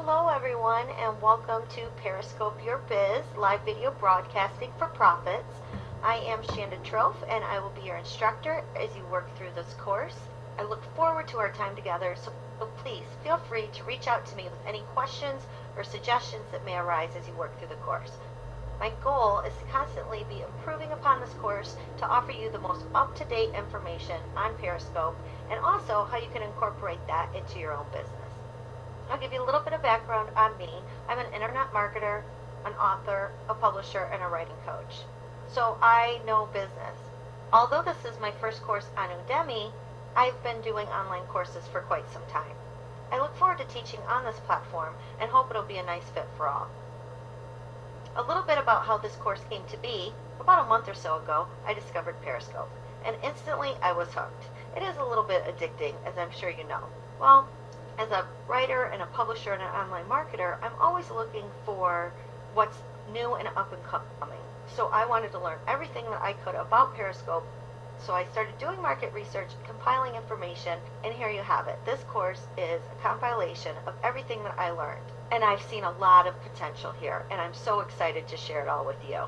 Hello everyone and welcome to Periscope Your Biz, live video broadcasting for profits. I am Shanda Trofe and I will be your instructor as you work through this course. I look forward to our time together, so please feel free to reach out to me with any questions or suggestions that may arise as you work through the course. My goal is to constantly be improving upon this course to offer you the most up-to-date information on Periscope and also how you can incorporate that into your own business. I'll give you a little bit of background on me. I'm an internet marketer, an author, a publisher, and a writing coach. So I know business. Although this is my first course on Udemy, I've been doing online courses for quite some time. I look forward to teaching on this platform and hope it'll be a nice fit for all. A little bit about how this course came to be. About a month or so ago, I discovered Periscope, and instantly I was hooked. It is a little bit addicting, as I'm sure you know. Well, as a writer and a publisher and an online marketer, I'm always looking for what's new and up and coming. So I wanted to learn everything that I could about Periscope. So I started doing market research, compiling information, and here you have it. This course is a compilation of everything that I learned. And I've seen a lot of potential here, and I'm so excited to share it all with you.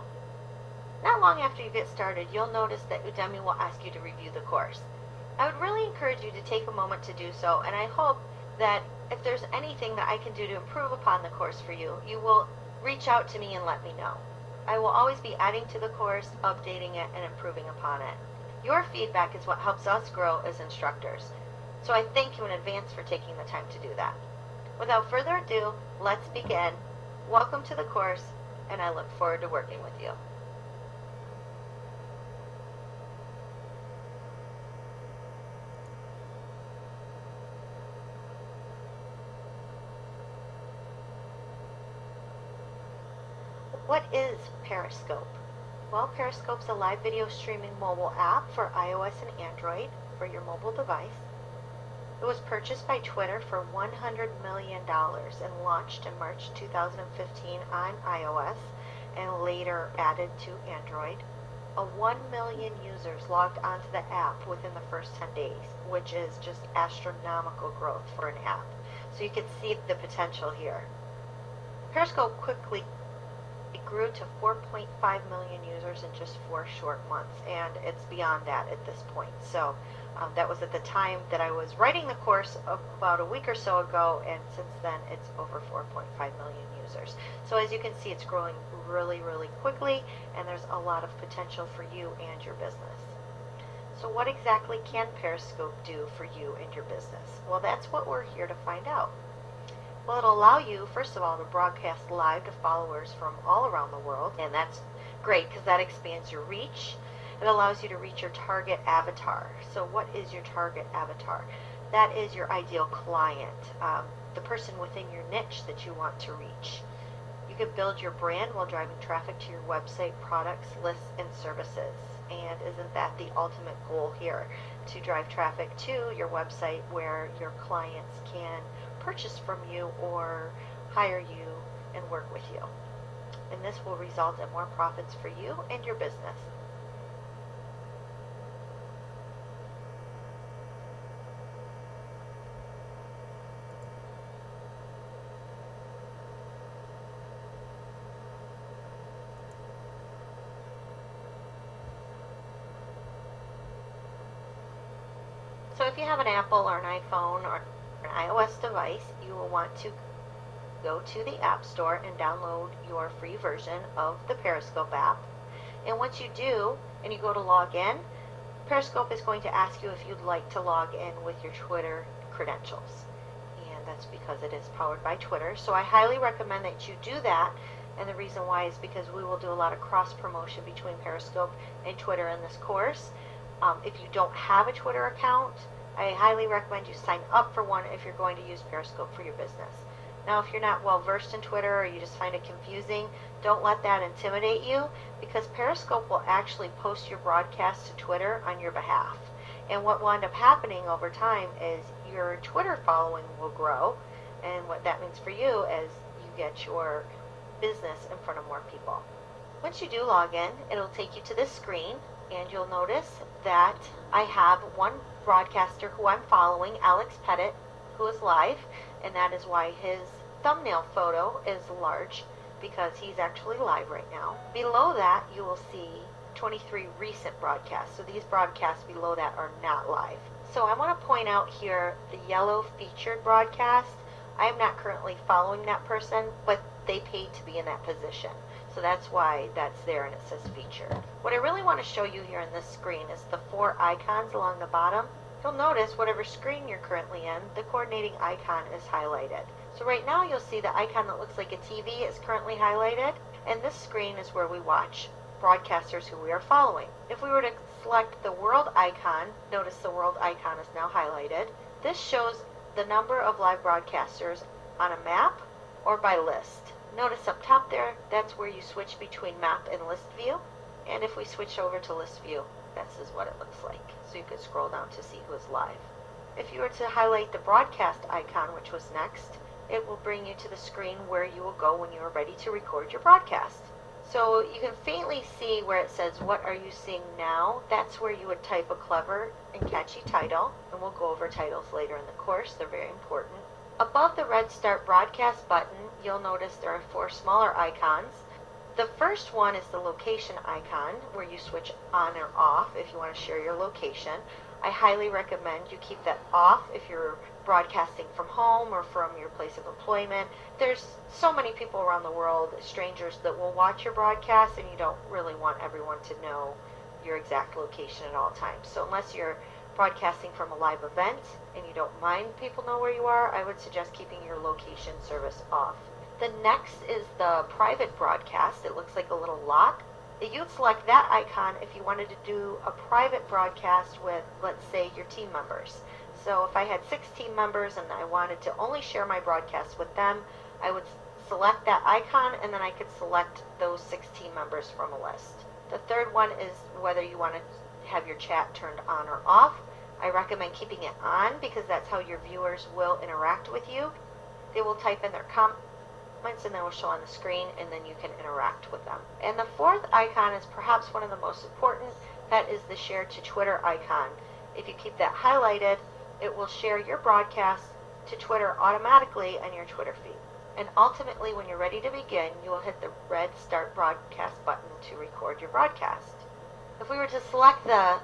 Not long after you get started, you'll notice that Udemy will ask you to review the course. I would really encourage you to take a moment to do so, and I hope that if there's anything that I can do to improve upon the course for you, you will reach out to me and let me know. I will always be adding to the course, updating it, and improving upon it. Your feedback is what helps us grow as instructors, so I thank you in advance for taking the time to do that. Without further ado, let's begin. Welcome to the course, and I look forward to working with you. What is Periscope? Well, Periscope's a live video streaming mobile app for iOS and Android for your mobile device. It was purchased by Twitter for $100 million and launched in March 2015 on iOS and later added to Android. 1 million users logged onto the app within the first 10 days, which is just astronomical growth for an app. So you can see the potential here. Periscope quickly grew to 4.5 million users in just 4 short months, and it's beyond that at this point. So that was at the time that I was writing the course about a week or so ago, and since then it's over 4.5 million users. So as you can see, it's growing really, really quickly, and there's a lot of potential for you and your business. So what exactly can Periscope do for you and your business? Well, that's what we're here to find out. Well, it'll allow you, first of all, to broadcast live to followers from all around the world, and that's great because that expands your reach. It allows you to reach your target avatar. So what is your target avatar? That is your ideal client, the person within your niche that you want to reach. You can build your brand while driving traffic to your website, products, lists, and services. And isn't that the ultimate goal here? To drive traffic to your website where your clients can purchase from you or hire you and work with you. And this will result in more profits for you and your business. So if you have an Apple or an iPhone or an iOS device, you will want to go to the App Store and download your free version of the Periscope app. And once you do, and you go to log in, Periscope is going to ask you if you'd like to log in with your Twitter credentials. And that's because it is powered by Twitter. So I highly recommend that you do that. And the reason why is because we will do a lot of cross-promotion between Periscope and Twitter in this course. If you don't have a Twitter account, I highly recommend you sign up for one if you're going to use Periscope for your business. Now, if you're not well versed in Twitter or you just find it confusing, don't let that intimidate you, because Periscope will actually post your broadcast to Twitter on your behalf. And what will end up happening over time is your Twitter following will grow, and what that means for you is you get your business in front of more people. Once you do log in, it'll take you to this screen, and you'll notice that I have one broadcaster who I'm following, Alex Pettit, who is live, and that is why his thumbnail photo is large because he's actually live right now. Below that, you will see 23 recent broadcasts. So these broadcasts below that are not live. So I want to point out here the yellow featured broadcast. I am not currently following that person, but they paid to be in that position. So that's why that's there and it says featured. What I really want to show you here on this screen is the 4 icons along the bottom. You'll notice whatever screen you're currently in, the coordinating icon is highlighted. So right now you'll see the icon that looks like a TV is currently highlighted, and this screen is where we watch broadcasters who we are following. If we were to select the world icon, notice the world icon is now highlighted. This shows the number of live broadcasters on a map or by list. Notice up top there, that's where you switch between map and list view. And if we switch over to list view, this is what it looks like. So you can scroll down to see who is live. If you were to highlight the broadcast icon, which was next, it will bring you to the screen where you will go when you are ready to record your broadcast. So you can faintly see where it says, what are you seeing now? That's where you would type a clever and catchy title, and we'll go over titles later in the course. They're very important. Above the red Start Broadcast button, you'll notice there are 4 smaller icons. The first one is the location icon, where you switch on or off if you want to share your location. I highly recommend you keep that off if you're broadcasting from home or from your place of employment. There's so many people around the world, strangers, that will watch your broadcast, and you don't really want everyone to know your exact location at all times. So unless you're broadcasting from a live event and you don't mind people know where you are, I would suggest keeping your location service off. The next is the private broadcast. It looks like a little lock. You'd select that icon if you wanted to do a private broadcast with, let's say, your team members. So if I had 6 team members and I wanted to only share my broadcast with them, I would select that icon, and then I could select those 6 team members from a list. The third one is whether you want to have your chat turned on or off. I recommend keeping it on because that's how your viewers will interact with you. They will type in their comments and they will show on the screen, and then you can interact with them. And the fourth icon is perhaps one of the most important. That is the share to Twitter icon. If you keep that highlighted, it will share your broadcast to Twitter automatically on your Twitter feed. And ultimately, when you're ready to begin, you will hit the red Start Broadcast button to record your broadcast. If we were to select the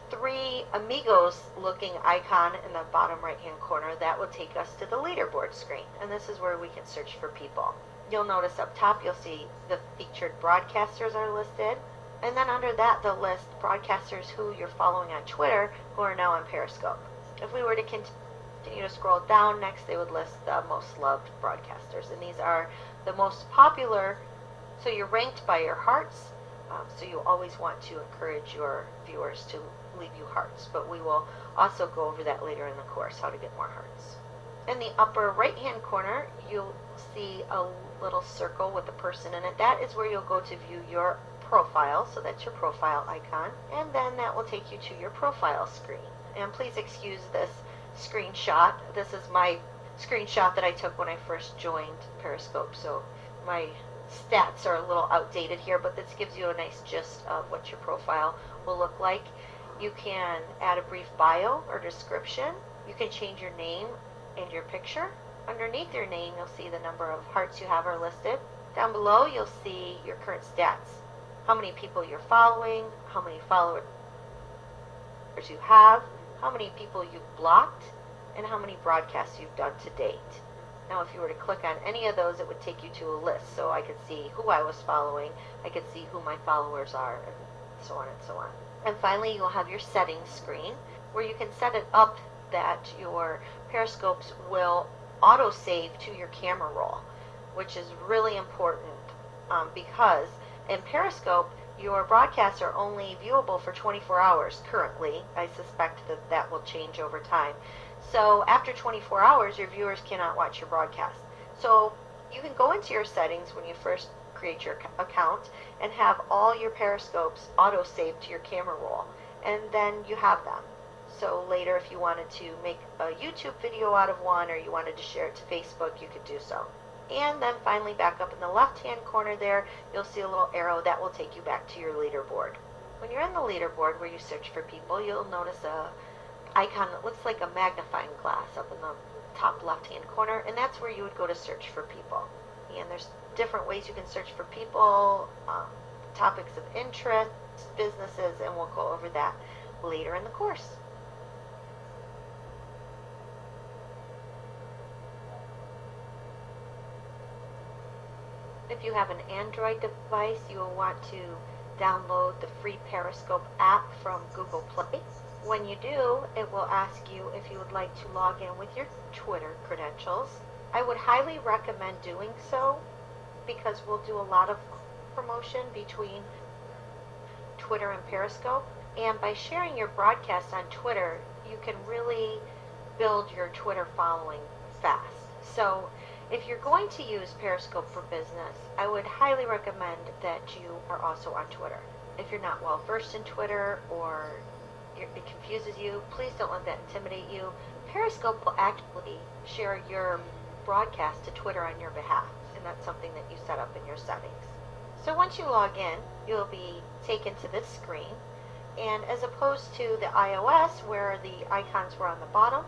3 amigos looking icon in the bottom right hand corner, that will take us to the leaderboard screen, and this is where we can search for people. You'll notice up top you'll see the featured broadcasters are listed, and then under that the list broadcasters who you're following on Twitter who are now on Periscope. If we were to continue to scroll down, next they would list the most loved broadcasters, and these are the most popular, so you're ranked by your hearts. So you always want to encourage your viewers to leave you hearts, but we will also go over that later in the course, how to get more hearts. In the upper right hand corner, you'll see a little circle with a person in it. That is where you'll go to view your profile, so that's your profile icon, and then that will take you to your profile screen. And please excuse this screenshot. This is my screenshot that I took when I first joined Periscope, so my stats are a little outdated here, but this gives you a nice gist of what your profile will look like. You can add a brief bio or description. You can change your name and your picture. Underneath your name, you'll see the number of hearts you have are listed. Down below, you'll see your current stats. How many people you're following, how many followers you have, how many people you've blocked, and how many broadcasts you've done to date. Now, if you were to click on any of those, it would take you to a list, so I could see who I was following, I could see who my followers are, and so on and so on. And finally, you'll have your settings screen, where you can set it up that your Periscopes will auto-save to your camera roll, which is really important because in Periscope, your broadcasts are only viewable for 24 hours currently. I suspect that that will change over time. So after 24 hours, your viewers cannot watch your broadcast. So you can go into your settings when you first create your account and have all your Periscopes auto-saved to your camera roll, and then you have them. So later, if you wanted to make a YouTube video out of one, or you wanted to share it to Facebook, you could do so. And then finally, back up in the left-hand corner there, you'll see a little arrow that will take you back to your leaderboard. When you're in the leaderboard where you search for people, you'll notice a icon that looks like a magnifying glass up in the top left-hand corner, and that's where you would go to search for people. And there's different ways you can search for people, topics of interest, businesses, and we'll go over that later in the course. If you have an Android device, you will want to download the free Periscope app from Google Play. When you do, it will ask you if you would like to log in with your Twitter credentials. I would highly recommend doing so because we'll do a lot of promotion between Twitter and Periscope. And by sharing your broadcast on Twitter, you can really build your Twitter following fast. So if you're going to use Periscope for business, I would highly recommend that you are also on Twitter. If you're not well versed in Twitter or it confuses you, please don't let that intimidate you. Periscope will actually share your broadcast to Twitter on your behalf, and that's something that you set up in your settings. So once you log in, you'll be taken to this screen, and as opposed to the iOS where the icons were on the bottom,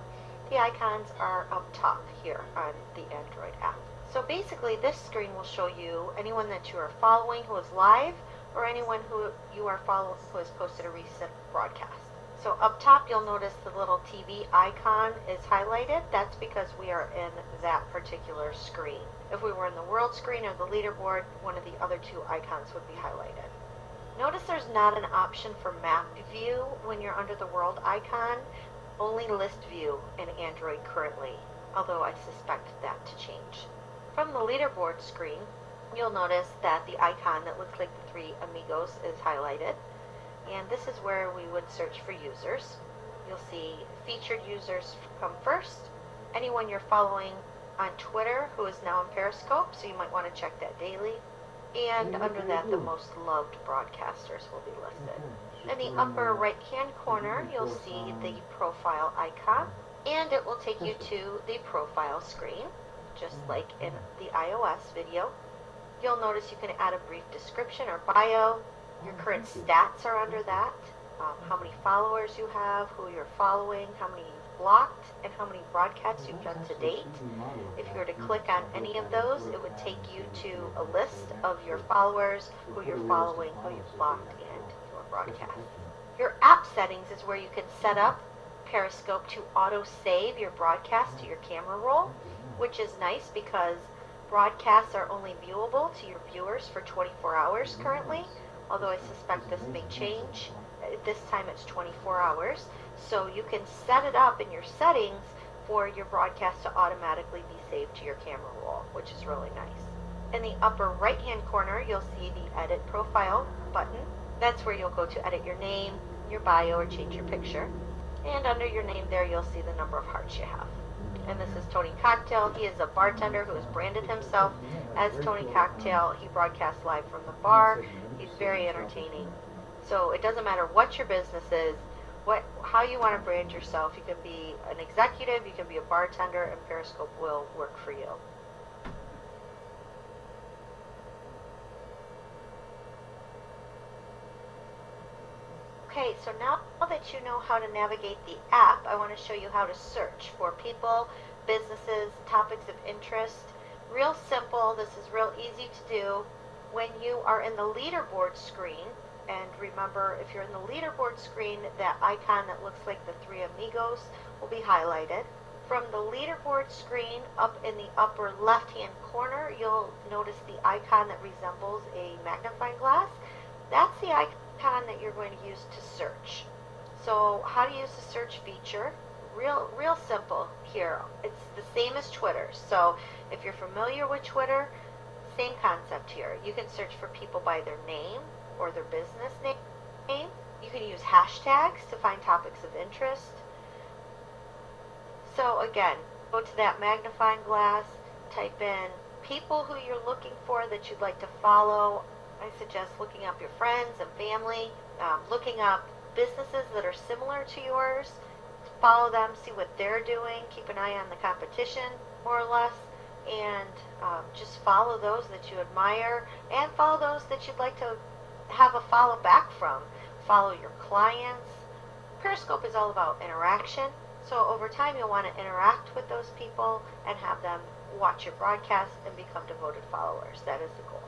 the icons are up top here on the Android app. So basically this screen will show you anyone that you are following who is live or anyone who you are following who has posted a recent broadcast. So up top you'll notice the little TV icon is highlighted. That's because we are in that particular screen. If we were in the world screen or the leaderboard, one of the other two icons would be highlighted. Notice there's not an option for map view when you're under the world icon. Only list view in Android currently, although I suspect that to change. From the leaderboard screen, you'll notice that the icon that looks like the three amigos is highlighted, and this is where we would search for users. You'll see featured users come first, anyone you're following on Twitter who is now in Periscope, so you might want to check that daily, and under that the most loved broadcasters will be listed. In the upper right hand corner you'll see the profile icon, and it will take you to the profile screen just like in the iOS video. You'll notice you can add a brief description or bio. Your current stats are under that, how many followers you have, who you're following, how many you've blocked, and how many broadcasts you've done to date. If you were to click on any of those, it would take you to a list of your followers, who you're following, who you've blocked, and your broadcast. Your app settings is where you can set up Periscope to auto-save your broadcast to your camera roll, which is nice because broadcasts are only viewable to your viewers for 24 hours currently, although I suspect this may change. This time it's 24 hours, so you can set it up in your settings for your broadcast to automatically be saved to your camera roll, which is really nice. In the upper right hand corner you'll see the Edit Profile button. That's where you'll go to edit your name, your bio, or change your picture. And under your name there you'll see the number of hearts you have. And this is Tony Cocktail. He is a bartender who has branded himself as Tony Cocktail. He broadcasts live from the bar. He's very entertaining. So it doesn't matter what your business is, how you want to brand yourself. You can be an executive, you can be a bartender, and Periscope will work for you. Okay, so now that you know how to navigate the app, I want to show you how to search for people, businesses, topics of interest. Real simple. This is real easy to do. When you are in the leaderboard screen, and remember, if you're in the leaderboard screen, that icon that looks like the three amigos will be highlighted. From the leaderboard screen, up in the upper left-hand corner, you'll notice the icon that resembles a magnifying glass. That's the icon that you're going to use to search. So how to use the search feature? Real simple here. It's the same as Twitter. So if you're familiar with Twitter, same concept here. You can search for people by their name or their business name. You can use hashtags to find topics of interest. So again, go to that magnifying glass, type in people who you're looking for that you'd like to follow. I suggest looking up your friends and family, looking up businesses that are similar to yours, follow them, see what they're doing, keep an eye on the competition, more or less, and just follow those that you admire, and follow those that you'd like to have a follow back from. Follow your clients. Periscope is all about interaction. So over time, you'll want to interact with those people and have them watch your broadcast and become devoted followers. That is the goal.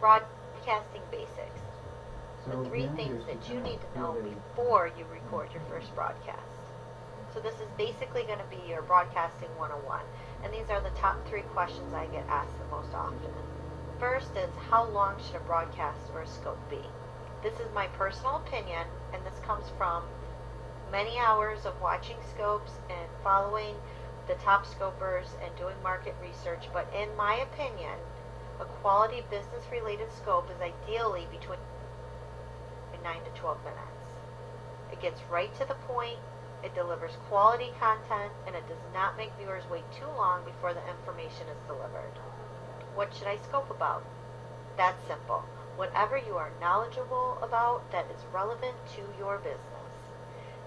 Broadcasting basics. The three things that you need to know before you record your first broadcast. So this is basically going to be your broadcasting 101. And these are the top 3 questions I get asked the most often. First is, how long should a broadcast or a scope be? This is my personal opinion, and this comes from many hours of watching scopes and following the top scopers and doing market research. But in my opinion, a quality business related scope is ideally between 9 to 12 minutes. It gets right to the point, it delivers quality content, and it does not make viewers wait too long before the information is delivered. What should I scope about? That's simple. Whatever you are knowledgeable about that is relevant to your business.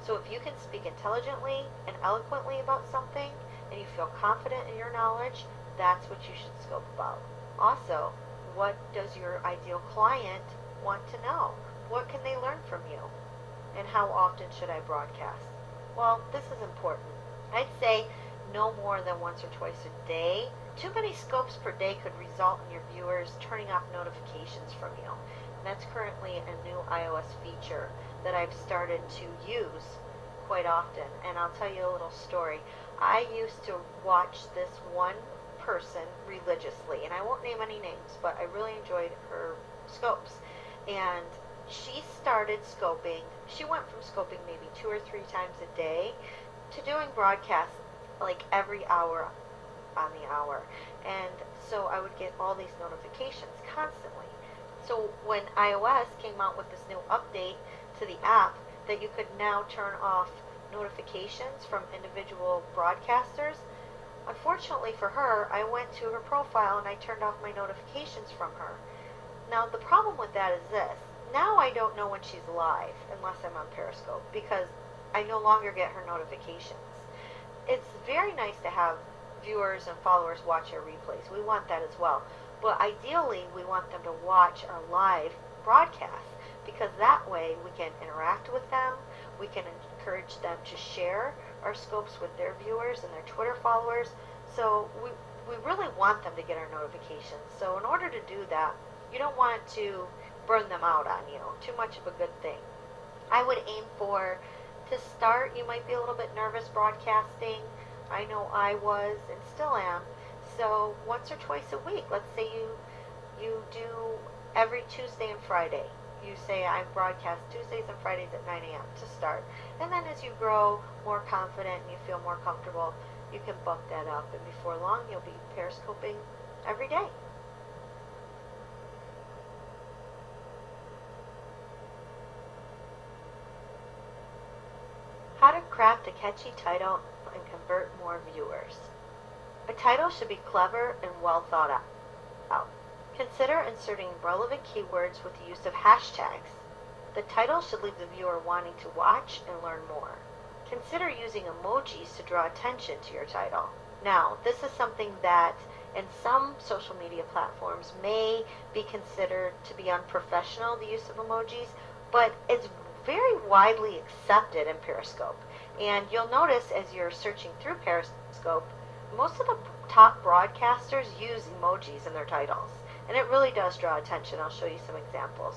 So if you can speak intelligently and eloquently about something and you feel confident in your knowledge, that's what you should scope about. Also, what does your ideal client want to know? What can they learn from you? And how often should I broadcast? Well, this is important. I'd say no more than once or twice a day. Too many scopes per day could result in your viewers turning off notifications from you. And that's currently a new iOS feature that I've started to use quite often. And I'll tell you a little story. I used to watch this one person religiously, and I won't name any names, but I really enjoyed her scopes. And she started scoping. She went from scoping maybe 2 or 3 times a day to doing broadcasts like every hour on the hour. And so I would get all these notifications constantly. So when iOS came out with this new update to the app that you could now turn off notifications from individual broadcasters, unfortunately for her, I went to her profile and I turned off my notifications from her. Now the problem with that is this. Now I don't know when she's live unless I'm on Periscope because I no longer get her notifications. It's very nice to have viewers and followers watch our replays. We want that as well. But ideally, we want them to watch our live broadcast because that way we can interact with them. We can encourage them to share our scopes with their viewers and their Twitter followers. So we really want them to get our notifications. So in order to do that, you don't want to burn them out on you. Too much of a good thing. I would aim for, to start, you might be a little bit nervous broadcasting. I know I was and still am. So once or twice a week, let's say you do every Tuesday and Friday. You say I broadcast Tuesdays and Fridays at 9 a.m. to start. And then as you grow more confident and you feel more comfortable, you can bump that up. And before long, you'll be periscoping every day. How to craft a catchy title and convert more viewers. A title should be clever and well thought out. Consider inserting relevant keywords with the use of hashtags. The title should leave the viewer wanting to watch and learn more. Consider using emojis to draw attention to your title. Now, this is something that in some social media platforms may be considered to be unprofessional, the use of emojis, but it's very widely accepted in Periscope. And you'll notice as you're searching through Periscope, most of the top broadcasters use emojis in their titles. And it really does draw attention. I'll show you some examples.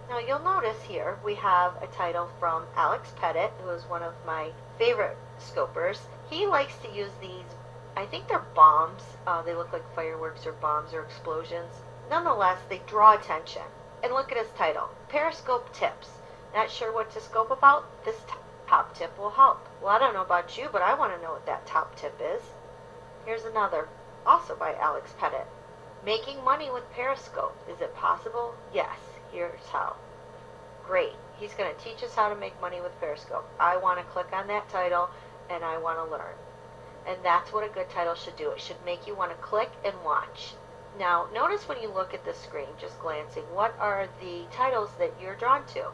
Now you'll notice here we have a title from Alex Pettit, who is one of my favorite scopers. He likes to use these, I think they're bombs. They look like fireworks or bombs or explosions. Nonetheless, they draw attention. And look at his title, Periscope Tips. Not sure what to scope about? This top tip will help. Well, I don't know about you, but I want to know what that top tip is. Here's another, also by Alex Pettit. Making money with Periscope. Is it possible? Yes. Here's how. Great. He's going to teach us how to make money with Periscope. I want to click on that title and I want to learn. And that's what a good title should do. It should make you want to click and watch. Now, notice when you look at the screen, just glancing, what are the titles that you're drawn to?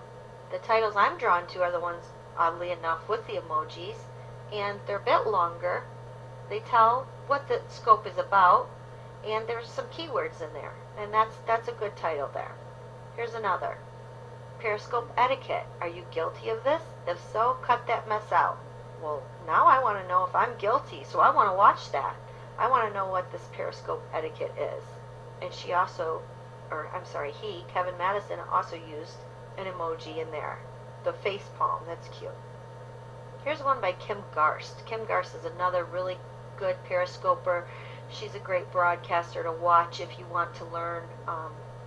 The titles I'm drawn to are the ones, oddly enough, with the emojis, and they're a bit longer. They tell what the scope is about, and there's some keywords in there, and that's a good title there. Here's another. Periscope Etiquette. Are you guilty of this? If so, cut that mess out. Well, now I want to know if I'm guilty, so I want to watch that. I want to know what this Periscope Etiquette is. And he, Kevin Madison, also used an emoji in there. The face palm, that's cute. Here's one by Kim Garst. Kim Garst is another really good Periscoper. She's a great broadcaster to watch if you want to learn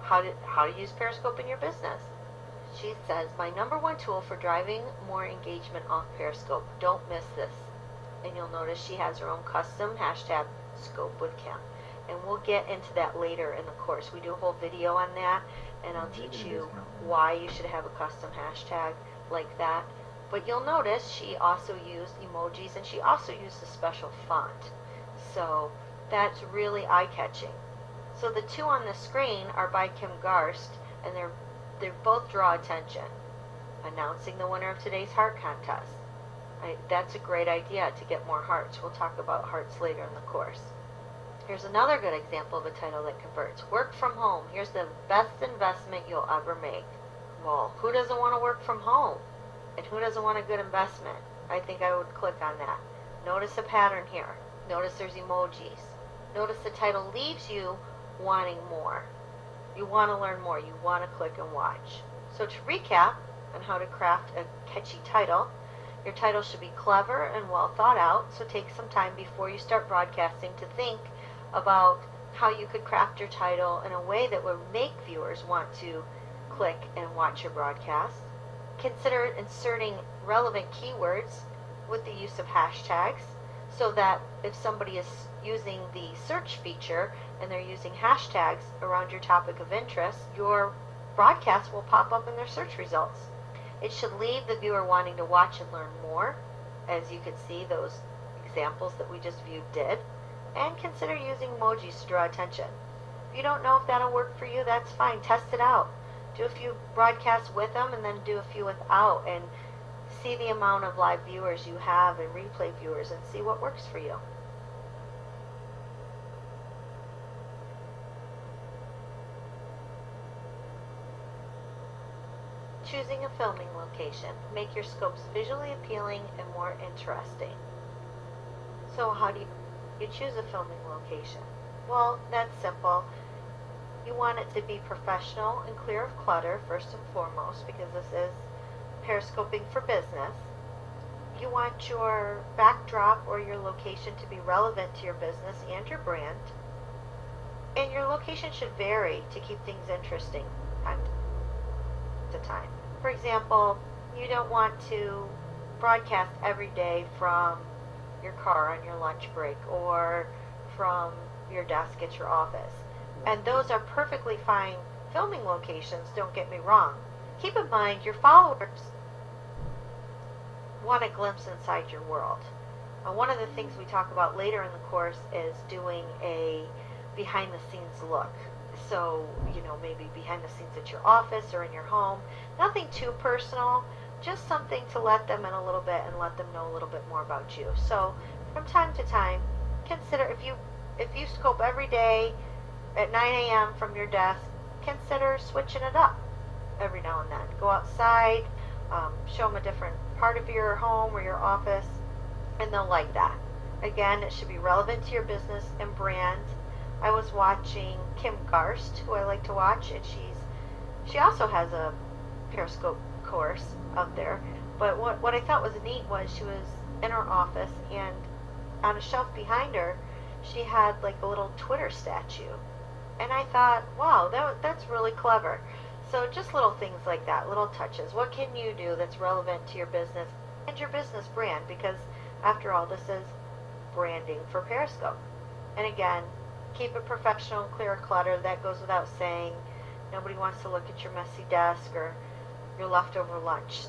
how to use Periscope in your business. She says, my #1 tool for driving more engagement off Periscope. Don't miss this. And you'll notice she has her own custom hashtag scope with Kim. And we'll get into that later in the course. We do a whole video on that, and I'll teach you why you should have a custom hashtag like that. But you'll notice she also used emojis, and she also used a special font. So that's really eye-catching. So the two on the screen are by Kim Garst, and they both draw attention. Announcing the winner of today's heart contest. That's a great idea to get more hearts. We'll talk about hearts later in the course. Here's another good example of a title that converts. Work from home. Here's the best investment you'll ever make. Well, who doesn't want to work from home? And who doesn't want a good investment? I think I would click on that. Notice a pattern here. Notice there's emojis. Notice the title leaves you wanting more. You want to learn more. You want to click and watch. So to recap on how to craft a catchy title, your title should be clever and well thought out, so take some time before you start broadcasting to think about how you could craft your title in a way that would make viewers want to click and watch your broadcast. Consider inserting relevant keywords with the use of hashtags, so that if somebody is using the search feature and they're using hashtags around your topic of interest, your broadcast will pop up in their search results. It should leave the viewer wanting to watch and learn more, as you can see those examples that we just viewed did. And consider using emojis to draw attention. If you don't know if that'll work for you, that's fine. Test it out. Do a few broadcasts with them and then do a few without, and see the amount of live viewers you have and replay viewers and see what works for you. Choosing a filming location. Make your scopes visually appealing and more interesting. So how do you choose a filming location? Well, that's simple. You want it to be professional and clear of clutter, first and foremost, because this is periscoping for business. You want your backdrop or your location to be relevant to your business and your brand. And your location should vary to keep things interesting time to time. For example, you don't want to broadcast every day from your car on your lunch break or from your desk at your office. And those are perfectly fine filming locations, don't get me wrong. Keep in mind your followers want a glimpse inside your world. One of the things we talk about later in the course is doing a behind the scenes look. So, maybe behind the scenes at your office or in your home. Nothing too personal, just something to let them in a little bit and let them know a little bit more about you. So, from time to time, consider if you scope every day at 9 a.m. from your desk, consider switching it up every now and then. Go outside, show them a different part of your home or your office, and they'll like that. Again, it should be relevant to your business and brand. I was watching Kim Garst, who I like to watch, and she also has a Periscope course out there. But what I thought was neat was she was in her office, and on a shelf behind her, she had like a little Twitter statue. And I thought, wow, that's really clever. So just little things like that, little touches. What can you do that's relevant to your business and your business brand? Because after all, this is branding for Periscope. And again, keep it professional, clear, clutter. That goes without saying. Nobody wants to look at your messy desk or your leftover lunch.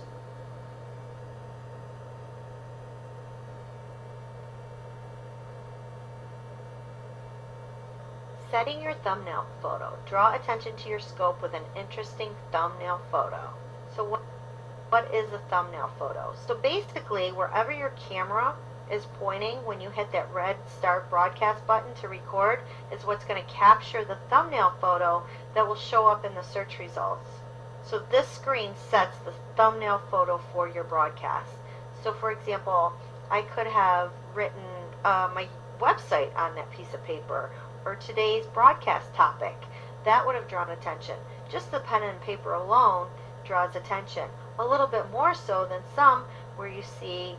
Setting your thumbnail photo. Draw attention to your scope with an interesting thumbnail photo. So what is a thumbnail photo? So basically, wherever your camera is pointing when you hit that red start broadcast button to record is what's going to capture the thumbnail photo that will show up in the search results. So this screen sets the thumbnail photo for your broadcast. So for example, I could have written my website on that piece of paper, or today's broadcast topic. That would have drawn attention. Just the pen and paper alone draws attention. A little bit more so than some where you see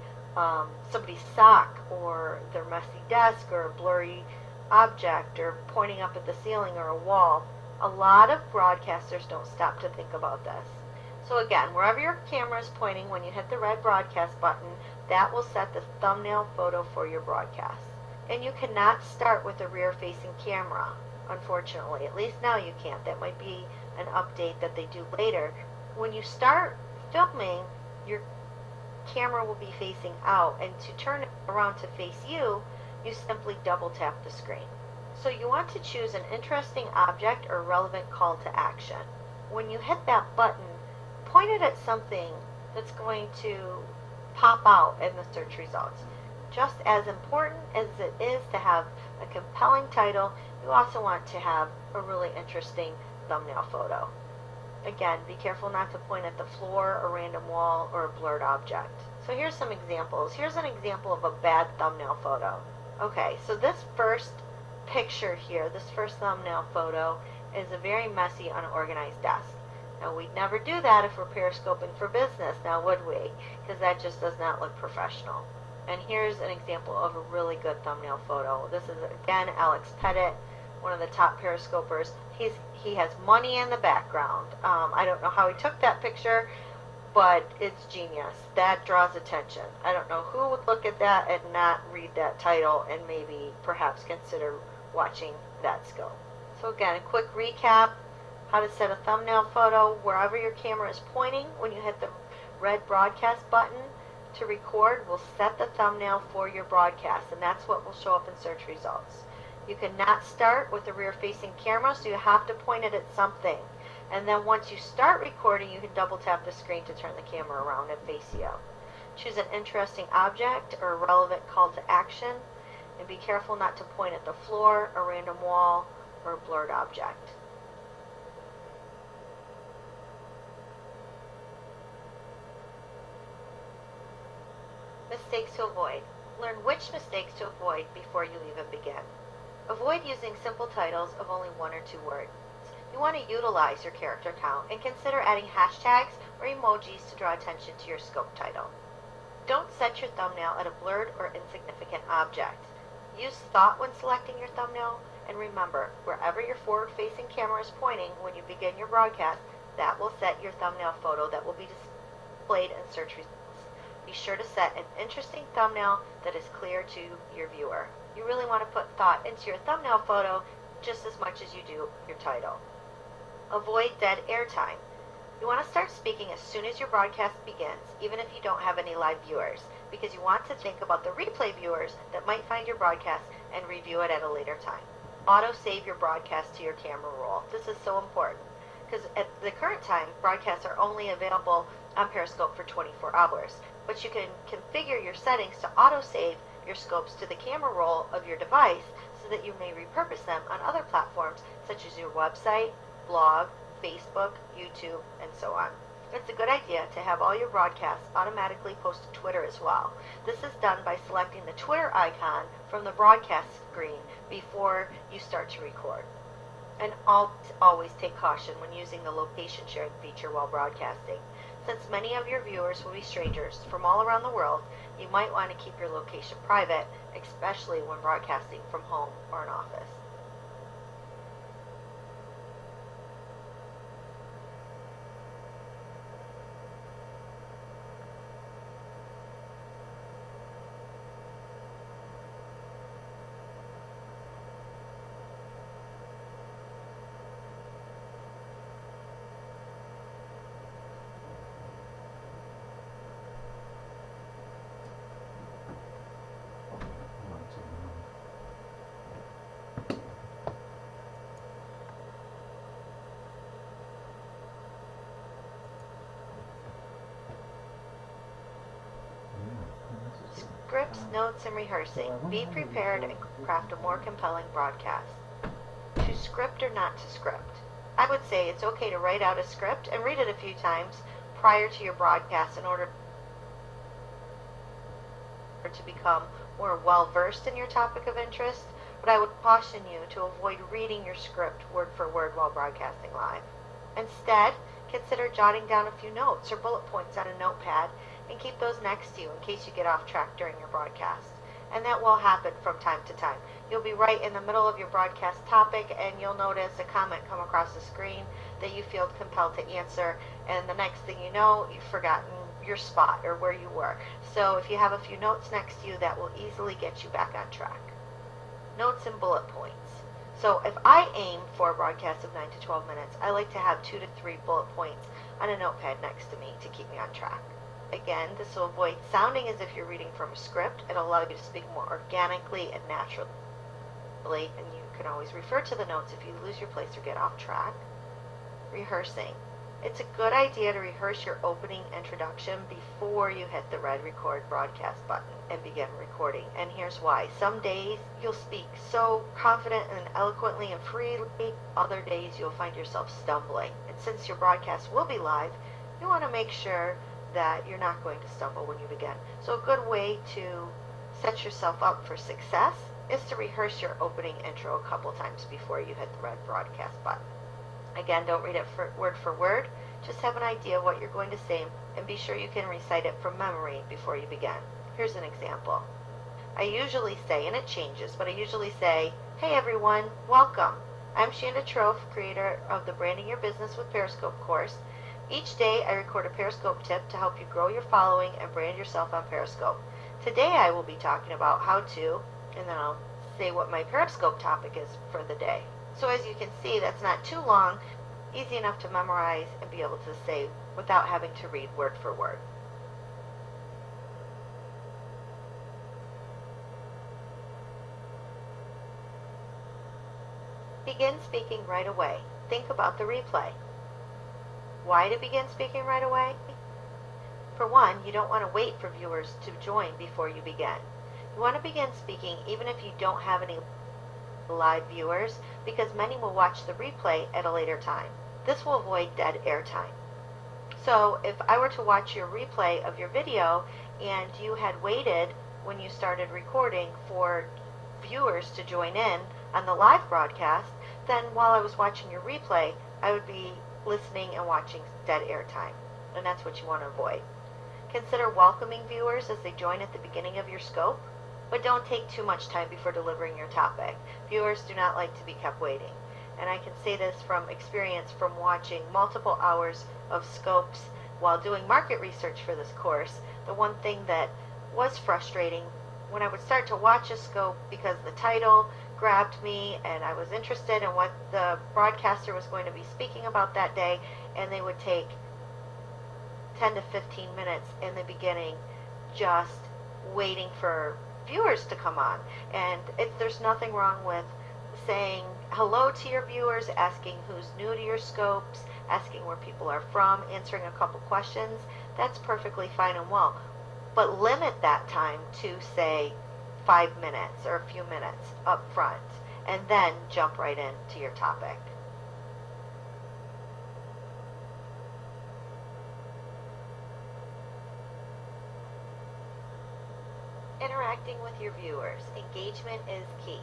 somebody's sock or their messy desk or a blurry object or pointing up at the ceiling or a wall. A lot of broadcasters don't stop to think about this. So again, wherever your camera is pointing when you hit the red broadcast button, that will set the thumbnail photo for your broadcast. And you cannot start with a rear-facing camera, unfortunately. At least now you can't. That might be an update that they do later. When you start filming, your camera will be facing out, and to turn it around to face you, you simply double tap the screen. So you want to choose an interesting object or relevant call to action. When you hit that button, point it at something that's going to pop out in the search results. Just as important as it is to have a compelling title, you also want to have a really interesting thumbnail photo. Again, be careful not to point at the floor, a random wall, or a blurred object. So here's some examples. Here's an example of a bad thumbnail photo. Okay, so this first picture here, this first thumbnail photo, is a very messy, unorganized desk. Now, we'd never do that if we're periscoping for business, now would we? Because that just does not look professional. And here's an example of a really good thumbnail photo. This is, again, Alex Pettit, one of the top periscopers. He has money in the background. I don't know how he took that picture, but it's genius. That draws attention. I don't know who would look at that and not read that title and maybe perhaps consider watching that scope. So again, a quick recap, how to set a thumbnail photo wherever your camera is pointing. When you hit the red broadcast button to record, will set the thumbnail for your broadcast, and that's what will show up in search results. You cannot start with a rear-facing camera, so you have to point it at something. And then once you start recording, you can double tap the screen to turn the camera around and face you. Choose an interesting object or a relevant call to action, and be careful not to point at the floor, a random wall, or a blurred object. Mistakes to avoid. Learn which mistakes to avoid before you even begin. Avoid using simple titles of only one or two words. You want to utilize your character count and consider adding hashtags or emojis to draw attention to your scope title. Don't set your thumbnail at a blurred or insignificant object. Use thought when selecting your thumbnail, and remember, wherever your forward-facing camera is pointing when you begin your broadcast, that will set your thumbnail photo that will be displayed in search results. Be sure to set an interesting thumbnail that is clear to your viewer. You really want to put thought into your thumbnail photo just as much as you do your title. Avoid dead airtime. You want to start speaking as soon as your broadcast begins, even if you don't have any live viewers, because you want to think about the replay viewers that might find your broadcast and review it at a later time. Auto-save your broadcast to your camera roll. This is so important because at the current time, broadcasts are only available on Periscope for 24 hours, but you can configure your settings to auto-save your scopes to the camera roll of your device so that you may repurpose them on other platforms such as your website, blog, Facebook, YouTube, and so on. It's a good idea to have all your broadcasts automatically post to Twitter as well. This is done by selecting the Twitter icon from the broadcast screen before you start to record. And always take caution when using the location sharing feature while broadcasting. Since many of your viewers will be strangers from all around the world, you might want to keep your location private, especially when broadcasting from home or an office. Scripts, notes, and rehearsing. Be prepared and craft a more compelling broadcast. To script or not to script? I would say it's okay to write out a script and read it a few times prior to your broadcast in order to become more well-versed in your topic of interest, but I would caution you to avoid reading your script word for word while broadcasting live. Instead, consider jotting down a few notes or bullet points on a notepad and keep those next to you in case you get off track during your broadcast. And that will happen from time to time. You'll be right in the middle of your broadcast topic and you'll notice a comment come across the screen that you feel compelled to answer, and the next thing you know, you've forgotten your spot or where you were. So if you have a few notes next to you, that will easily get you back on track. Notes and bullet points. So if I aim for a broadcast of 9 to 12 minutes, I like to have 2 to 3 bullet points on a notepad next to me to keep me on track. Again, this will avoid sounding as if you're reading from a script. It'll allow you to speak more organically and naturally, and you can always refer to the notes if you lose your place or get off track. Rehearsing. It's a good idea to rehearse your opening introduction before you hit the red record broadcast button and begin recording. And here's why. Some days you'll speak so confident and eloquently and freely. Other days you'll find yourself stumbling. And since your broadcast will be live, you want to make sure that you're not going to stumble when you begin. So a good way to set yourself up for success is to rehearse your opening intro a couple times before you hit the red broadcast button. Again, don't read it word for word. Just have an idea of what you're going to say and be sure you can recite it from memory before you begin. Here's an example. I usually say, and it changes, but I usually say, "Hey everyone, welcome. I'm Shanda Trofe, creator of the Branding Your Business with Periscope course. Each day I record a Periscope tip to help you grow your following and brand yourself on Periscope. Today I will be talking about how to," and then I'll say what my Periscope topic is for the day. So as you can see, that's not too long, easy enough to memorize and be able to say without having to read word for word. Begin speaking right away. Think about the replay. Why to begin speaking right away? For one, you don't want to wait for viewers to join before you begin. You want to begin speaking even if you don't have any live viewers, because many will watch the replay at a later time. This will avoid dead air time. So if I were to watch your replay of your video and you had waited when you started recording for viewers to join in on the live broadcast, then while I was watching your replay, I would be listening and watching dead air time, and that's what you want to avoid. Consider welcoming viewers as they join at the beginning of your scope, but don't take too much time before delivering your topic. Viewers do not like to be kept waiting, and I can say this from experience from watching multiple hours of scopes while doing market research for this course. The one thing that was frustrating when I would start to watch a scope because the title grabbed me and I was interested in what the broadcaster was going to be speaking about that day, and they would take 10 to 15 minutes in the beginning just waiting for viewers to come on. And there's nothing wrong with saying hello to your viewers, asking who's new to your scopes, asking where people are from, answering a couple questions. That's perfectly fine and well. But limit that time to, say, 5 minutes or a few minutes up front, and then jump right into your topic. Interacting with your viewers. Engagement is key.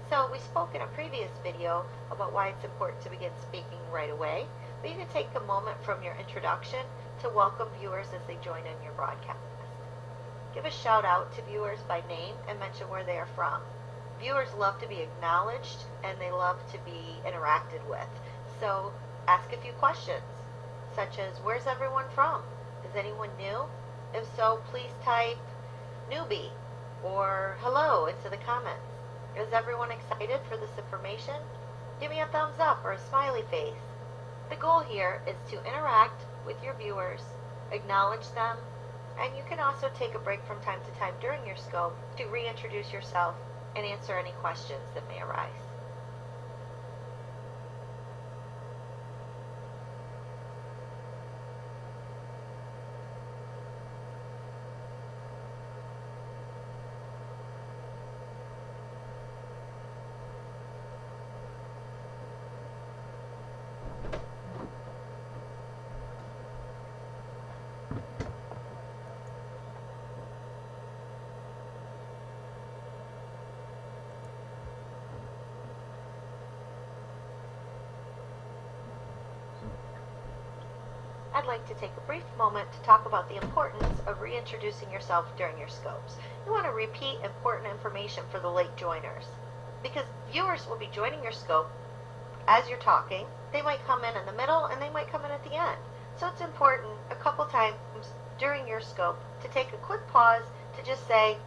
So we spoke in a previous video about why it's important to begin speaking right away, but you can take a moment from your introduction to welcome viewers as they join in your broadcast. Give a shout out to viewers by name and mention where they are from. Viewers love to be acknowledged and they love to be interacted with. So ask a few questions, such as, where's everyone from? Is anyone new? If so, please type newbie or hello into the comments. Is everyone excited for this information? Give me a thumbs up or a smiley face. The goal here is to interact with your viewers, acknowledge them, and you can also take a break from time to time during your scope to reintroduce yourself and answer any questions that may arise. I'd like to take a brief moment to talk about the importance of reintroducing yourself during your scopes. You want to repeat important information for the late joiners, because viewers will be joining your scope as you're talking. They might come in the middle and they might come in at the end. So it's important a couple times during your scope to take a quick pause to just say,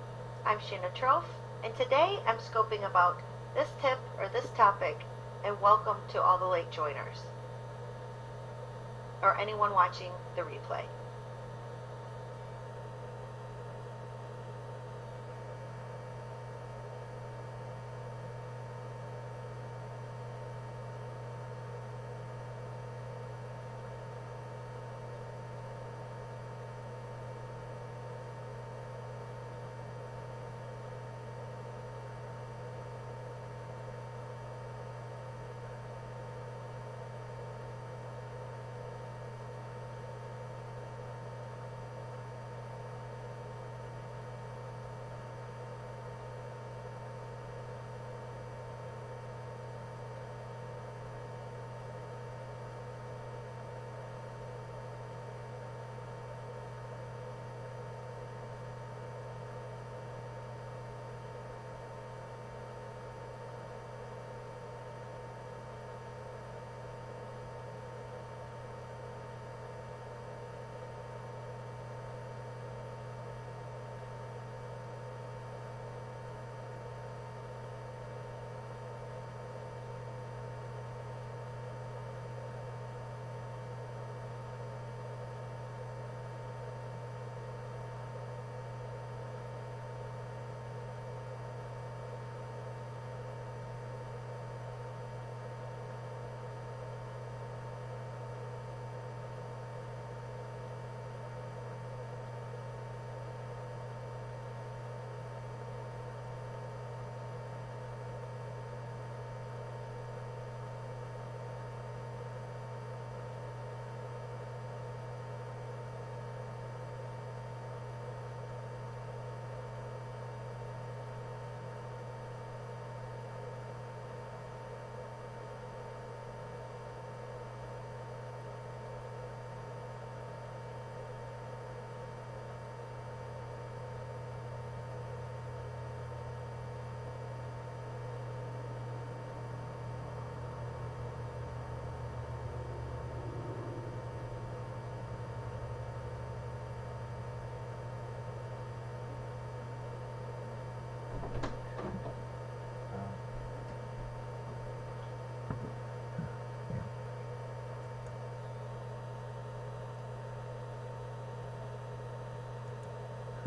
I'm Shanna Trofe, and today I'm scoping about this tip or this topic, and welcome to all the late joiners, or anyone watching the replay.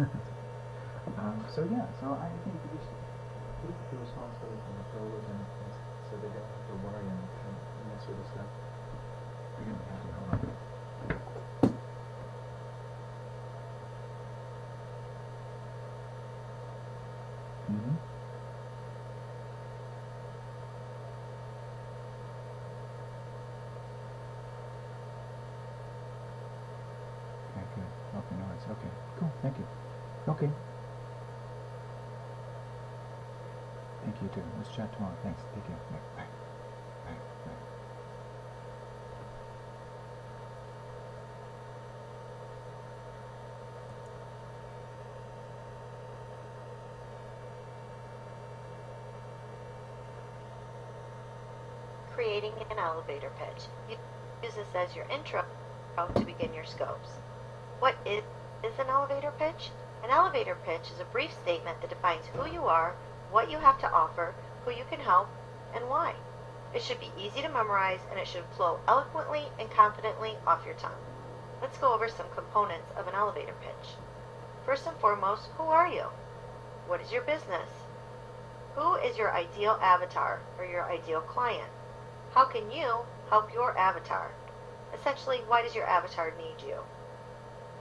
So yeah, so I think we just take the responsibility from the pros and so they don't have to worry and that sort of stuff. You're gonna be happy, hold on. Mm-hmm. Okay, good. Okay, no worries. Okay, cool. Thank you. Okay. Thank you too. Let's chat tomorrow. Thanks. Take care. Bye. Bye. Bye. Bye. Creating an elevator pitch. Use this as your intro to begin your scopes. What is an elevator pitch? An elevator pitch is a brief statement that defines who you are, what you have to offer, who you can help, and why. It should be easy to memorize and it should flow eloquently and confidently off your tongue. Let's go over some components of an elevator pitch. First and foremost, who are you? What is your business? Who is your ideal avatar or your ideal client? How can you help your avatar? Essentially, why does your avatar need you?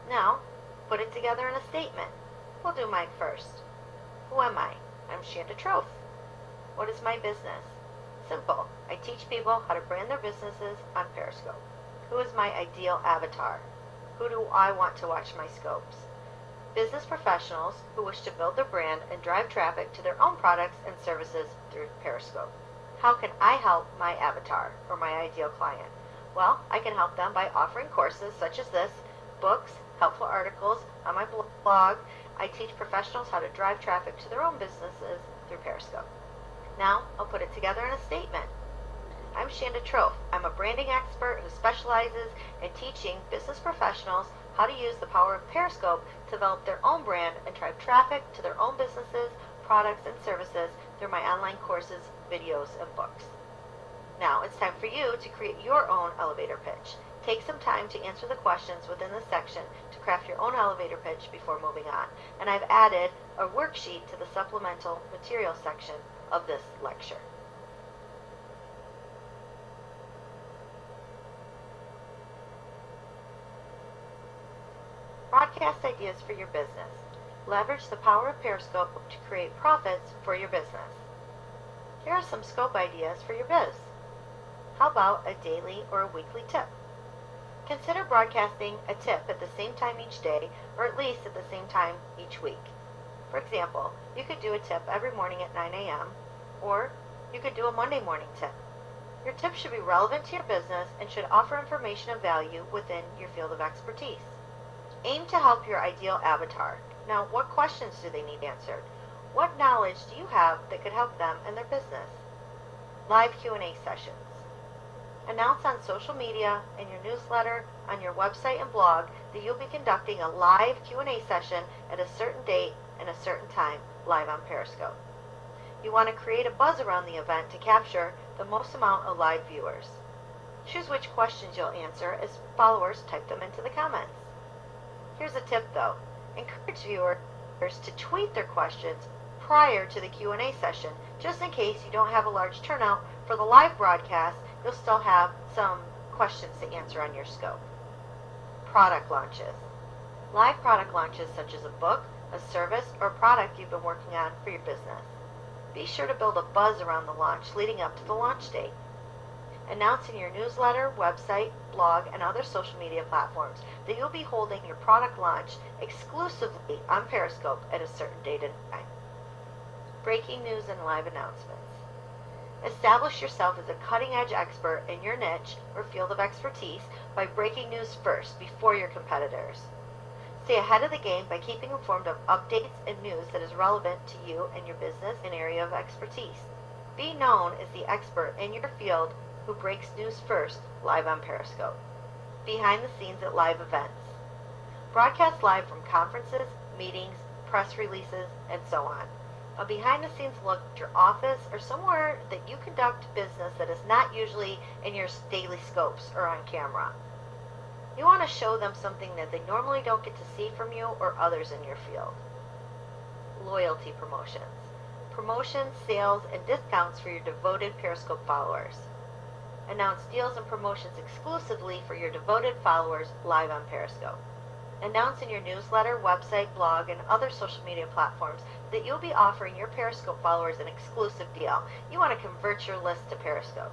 Now, put it together in a statement. We'll do mine first. Who am I? I'm Shanda Troth. What is my business? Simple. I teach people how to brand their businesses on Periscope. Who is my ideal avatar? Who do I want to watch my scopes? Business professionals who wish to build their brand and drive traffic to their own products and services through Periscope. How can I help my avatar or my ideal client? Well, I can help them by offering courses such as this, books, helpful articles on my blog. I teach professionals how to drive traffic to their own businesses through Periscope. Now, I'll put it together in a statement. I'm Shanda Troth. I'm a branding expert who specializes in teaching business professionals how to use the power of Periscope to develop their own brand and drive traffic to their own businesses, products, and services through my online courses, videos, and books. Now, it's time for you to create your own elevator pitch. Take some time to answer the questions within this section to craft your own elevator pitch before moving on. And I've added a worksheet to the supplemental material section of this lecture. Broadcast ideas for your business. Leverage the power of Periscope to create profits for your business. Here are some scope ideas for your biz. How about a daily or a weekly tip? Consider broadcasting a tip at the same time each day, or at least at the same time each week. For example, you could do a tip every morning at 9 a.m., or you could do a Monday morning tip. Your tip should be relevant to your business and should offer information of value within your field of expertise. Aim to help your ideal avatar. Now, what questions do they need answered? What knowledge do you have that could help them in their business? Live Q&A sessions. Announce on social media, in your newsletter, on your website and blog that you'll be conducting a live Q&A session at a certain date and a certain time, live on Periscope. You want to create a buzz around the event to capture the most amount of live viewers. Choose which questions you'll answer as followers type them into the comments. Here's a tip though. Encourage viewers to tweet their questions prior to the Q&A session. Just in case you don't have a large turnout for the live broadcast, you'll still have some questions to answer on your scope. Product launches. Live product launches such as a book, a service, or a product you've been working on for your business. Be sure to build a buzz around the launch leading up to the launch date. Announce in your newsletter, website, blog, and other social media platforms that you'll be holding your product launch exclusively on Periscope at a certain date and time. Breaking news and live announcements. Establish yourself as a cutting-edge expert in your niche or field of expertise by breaking news first before your competitors. Stay ahead of the game by keeping informed of updates and news that is relevant to you and your business and area of expertise. Be known as the expert in your field who breaks news first live on Periscope. Behind the scenes at live events. Broadcast live from conferences, meetings, press releases, and so on. A behind-the-scenes look at your office or somewhere that you conduct business that is not usually in your daily scopes or on camera. You want to show them something that they normally don't get to see from you or others in your field. Loyalty promotions. Promotions, sales, and discounts for your devoted Periscope followers. Announce deals and promotions exclusively for your devoted followers live on Periscope. Announce in your newsletter, website, blog, and other social media platforms that you'll be offering your Periscope followers an exclusive deal. You want to convert your list to Periscope.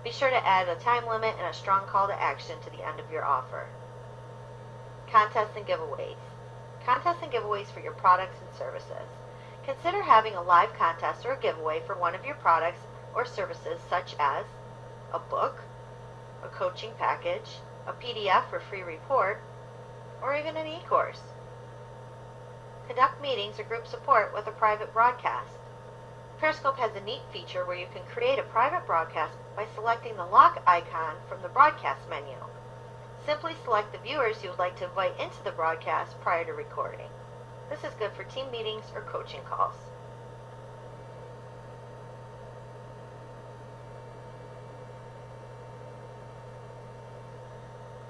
Be sure to add a time limit and a strong call to action to the end of your offer. Contests and giveaways. Contests and giveaways for your products and services. Consider having a live contest or a giveaway for one of your products or services, such as a book, a coaching package, a PDF or free report, or even an e-course. Conduct meetings or group support with a private broadcast. Periscope has a neat feature where you can create a private broadcast by selecting the lock icon from the broadcast menu. Simply select the viewers you would like to invite into the broadcast prior to recording. This is good for team meetings or coaching calls.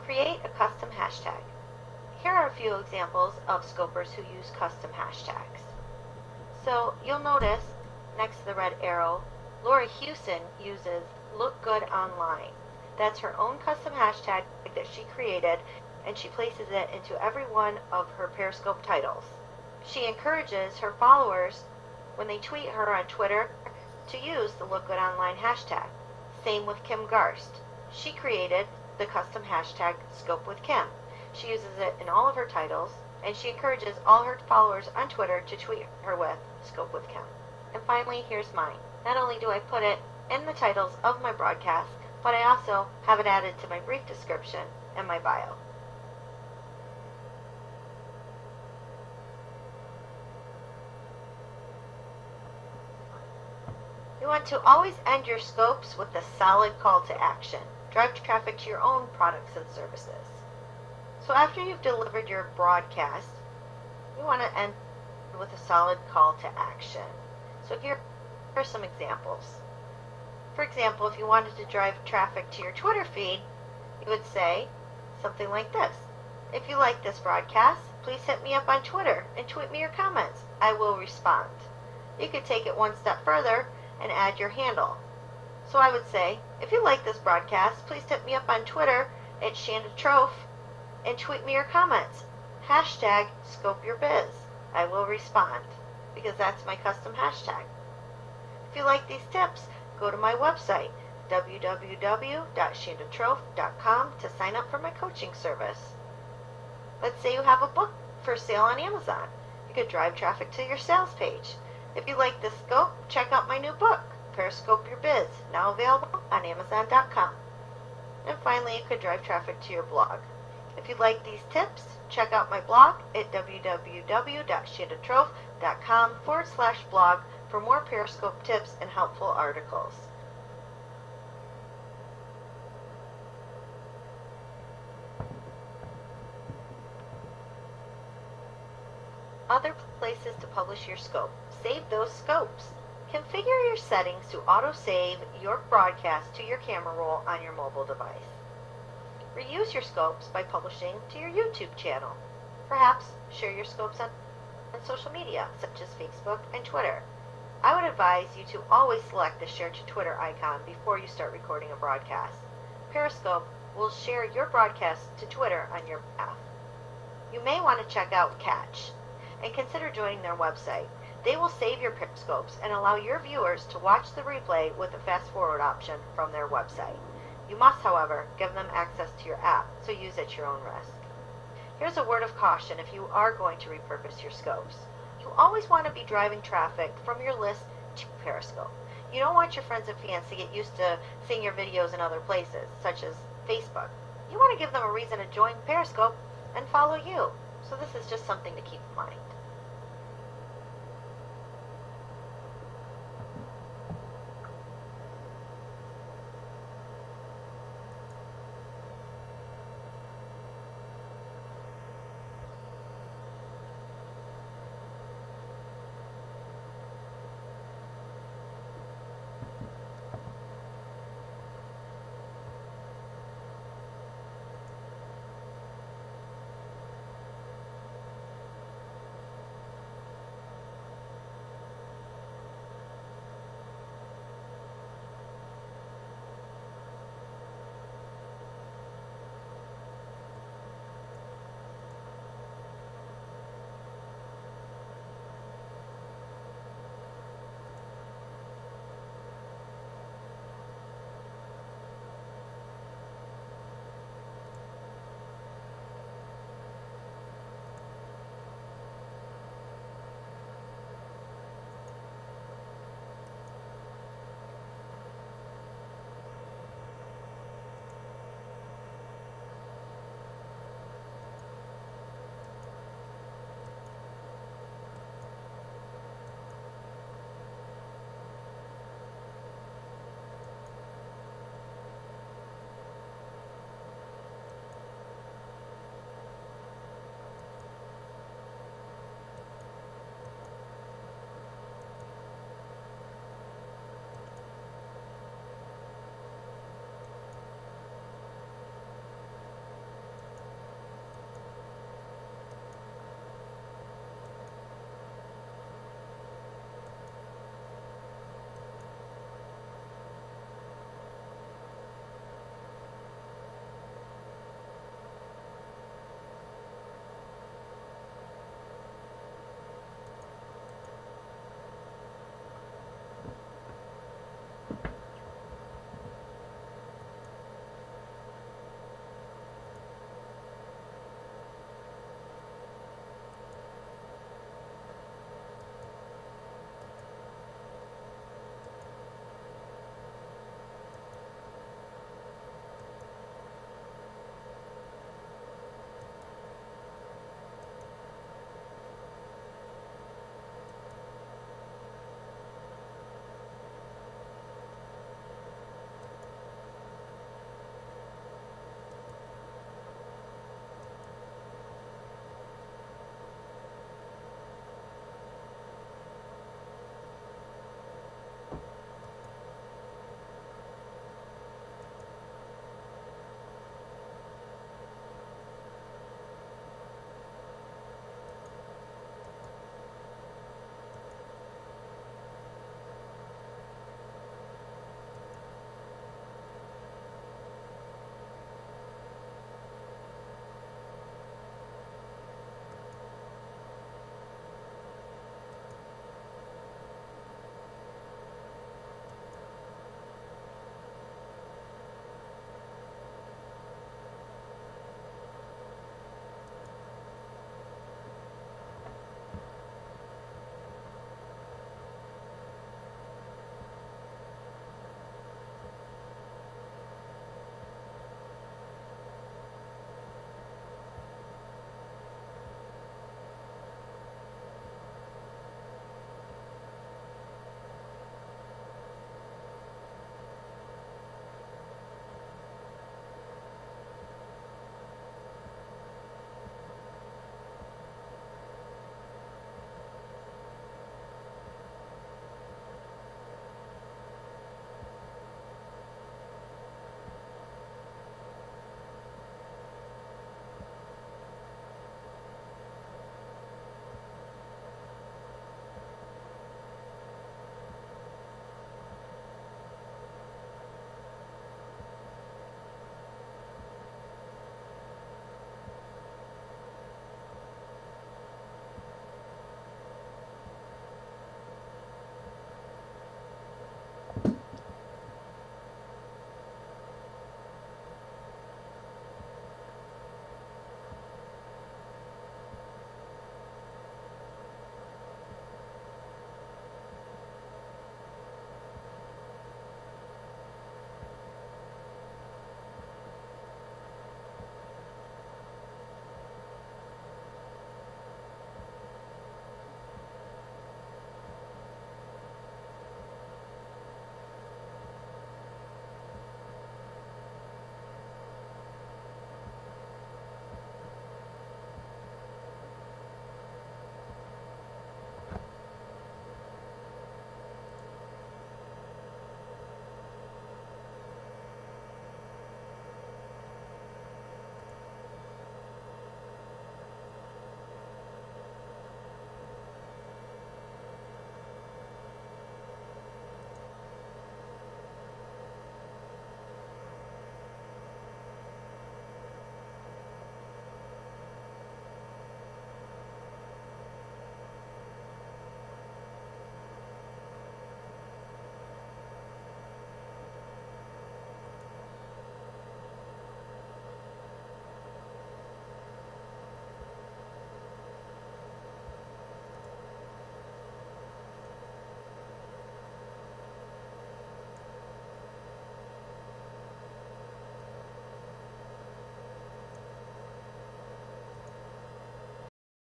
Create a custom hashtag. Here are a few examples of scopers who use custom hashtags. So you'll notice next to the red arrow, Laura Hewson uses Look Good Online. That's her own custom hashtag that she created, and she places it into every one of her Periscope titles. She encourages her followers, when they tweet her on Twitter, to use the Look Good Online hashtag. Same with Kim Garst. She created the custom hashtag Scope with Kim. She uses it in all of her titles, and she encourages all her followers on Twitter to tweet her with Scope with Kim. And finally, here's mine. Not only do I put it in the titles of my broadcasts, but I also have it added to my brief description and my bio. You want to always end your scopes with a solid call to action. Drive traffic to your own products and services. So after you've delivered your broadcast, you want to end with a solid call to action. So here are some examples. For example, if you wanted to drive traffic to your Twitter feed, you would say something like this. If you like this broadcast, please hit me up on Twitter and tweet me your comments. I will respond. You could take it one step further and add your handle. So I would say, if you like this broadcast, please hit me up on Twitter at ShandaTroph and tweet me your comments. Hashtag ScopeYourBiz. I will respond, because that's my custom hashtag. If you like these tips, go to my website, www.shandatroph.com, to sign up for my coaching service. Let's say you have a book for sale on Amazon. You could drive traffic to your sales page. If you like this scope, check out my new book, Persicope Your Biz, now available on Amazon.com. And finally, you could drive traffic to your blog. If you like these tips, check out my blog at www.shandatroph.com/blog for more Periscope tips and helpful articles. Other places to publish your scope. Save those scopes. Configure your settings to auto-save your broadcast to your camera roll on your mobile device. Reuse your scopes by publishing to your YouTube channel. Perhaps share your scopes on social media, such as Facebook and Twitter. I would advise you to always select the Share to Twitter icon before you start recording a broadcast. Periscope will share your broadcast to Twitter on your behalf. You may want to check out Catch and consider joining their website. They will save your Periscopes and allow your viewers to watch the replay with a fast-forward option from their website. You must, however, give them access to your app, so use at your own risk. Here's a word of caution if you are going to repurpose your scopes. You always want to be driving traffic from your list to Periscope. You don't want your friends and fans to get used to seeing your videos in other places, such as Facebook. You want to give them a reason to join Periscope and follow you. So this is just something to keep in mind.